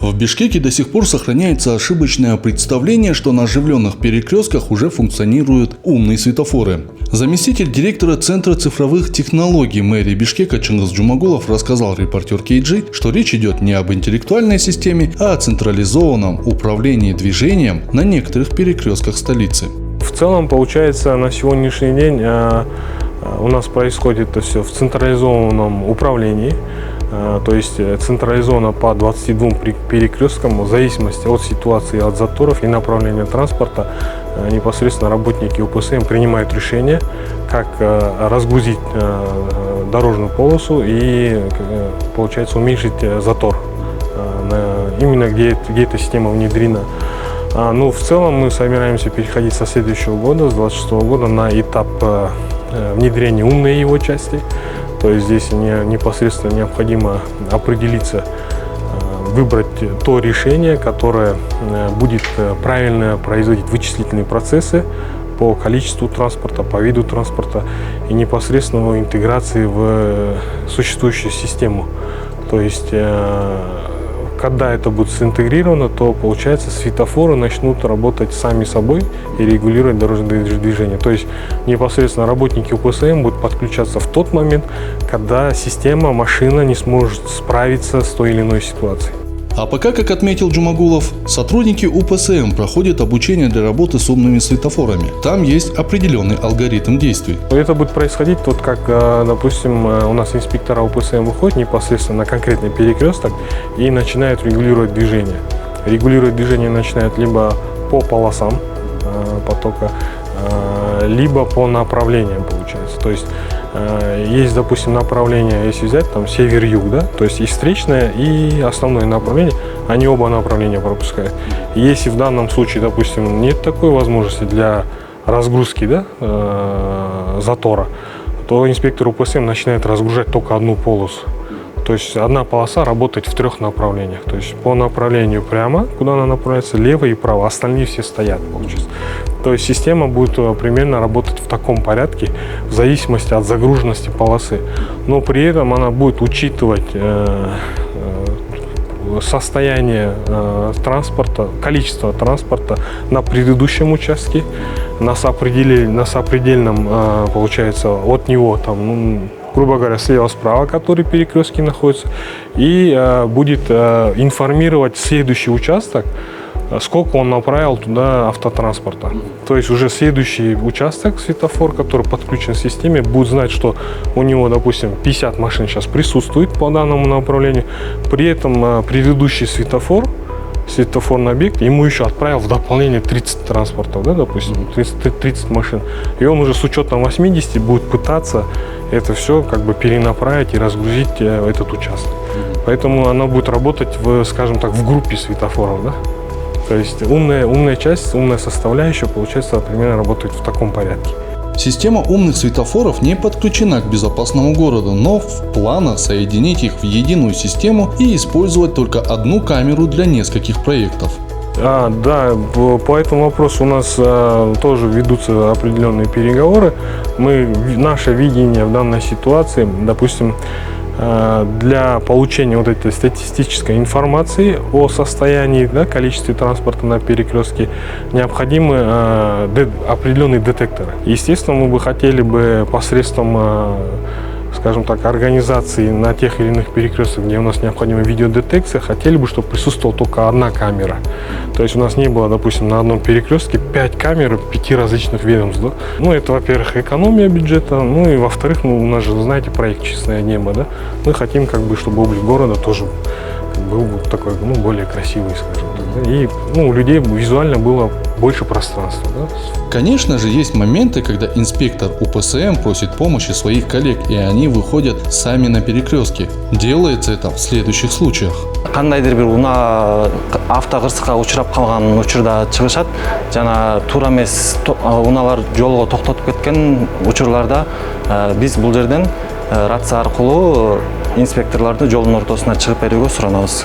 В Бишкеке до сих пор сохраняется ошибочное представление, что на оживленных перекрестках уже функционируют умные светофоры. Заместитель директора Центра цифровых технологий мэрии Бишкека Чингиз Джумагулов рассказал репортер KG, что речь идет не об интеллектуальной системе, а о централизованном управлении движением на некоторых перекрестках столицы. В целом, получается, на сегодняшний день у нас происходит это все в централизованном управлении. То есть централизовано по 22 перекресткам в зависимости от ситуации, от заторов и направления транспорта. Непосредственно работники УПСМ принимают решение, как разгрузить дорожную полосу и, получается, уменьшить затор, именно где эта система внедрена. Ну, в целом мы собираемся переходить со следующего года, с 2026 года, на этап внедрения умной его части. То есть здесь непосредственно необходимо определиться, выбрать то решение, которое будет правильно производить вычислительные процессы по количеству транспорта, по виду транспорта и непосредственно его интеграции в существующую систему. То есть, когда это будет синтегрировано, то, получается, светофоры начнут работать сами собой и регулировать дорожное движение. То есть непосредственно работники УПСМ будут подключаться в тот момент, когда система, машина не сможет справиться с той или иной ситуацией. А пока, как отметил Джумагулов, сотрудники УПСМ проходят обучение для работы с умными светофорами. Там есть определенный алгоритм действий. Это будет происходить вот как, допустим, у нас инспектора УПСМ выходят непосредственно на конкретный перекресток и начинают регулировать движение. Регулировать движение начинают либо по полосам потока, либо по направлениям, получается. То есть есть, допустим, направление, если взять там север-юг, да, то есть и встречное, и основное направление, они оба направления пропускают. Если в данном случае, допустим, нет такой возможности для разгрузки, да, затора, то инспектор УПСМ начинает разгружать только одну полосу. То есть одна полоса работает в 3 направлениях. То есть по направлению прямо, куда она направляется, лево и право, остальные все стоят, получается. То есть система будет примерно работать в таком порядке, в зависимости от загруженности полосы. Но при этом она будет учитывать состояние транспорта, количество транспорта на предыдущем участке, на сопредельном, получается, от него там, грубо говоря, слева-справа, который перекрестки находятся, и будет информировать следующий участок, сколько он направил туда автотранспорта. То есть уже следующий участок, светофор, который подключен к системе, будет знать, что у него, допустим, 50 машин сейчас присутствует по данному направлению. При этом предыдущий светофорный объект ему еще отправил в дополнение 30 транспортов, да, допустим, 30 машин. И он уже с учетом 80 будет пытаться это все как бы перенаправить и разгрузить этот участок. Поэтому она будет работать скажем так, в группе светофоров, да. То есть умная часть, умная составляющая, получается, примерно работает в таком порядке. Система умных светофоров не подключена к безопасному городу, но в планах соединить их в единую систему и использовать только одну камеру для нескольких проектов. Да, по этому вопросу у нас тоже ведутся определенные переговоры. Наше видение в данной ситуации, допустим, для получения вот этой статистической информации о состоянии, да, количестве транспорта на перекрестке необходимы определенные детекторы. Естественно, мы бы хотели посредством, скажем так, организации на тех или иных перекрестках, где у нас необходима видеодетекция, хотели бы, чтобы присутствовала только одна камера. То есть у нас не было, допустим, на одном перекрестке 5 камер 5 различных ведомств. Да? Ну, это, во-первых, экономия бюджета, ну и, во-вторых, у нас же, знаете, проект «Чистое небо», да? Мы хотим, как бы, чтобы облик города тоже был такой, более красивый, скажем так. Да? И у людей визуально было больше пространства. Да? Конечно же, есть моменты, когда инспектор УПСМ просит помощи своих коллег, и они выходят сами на перекрестке. Делается это в следующих случаях. Кандайдыр бир унаа автокырсыкка учурап калган учурда чыгышат. Жана туура эмес унаалар жолго токтотуп кеткен учурларда биз бул жерден рация аркылуу инспекторлорду жолдун ортосуна чыгып берүүгө суранабыз.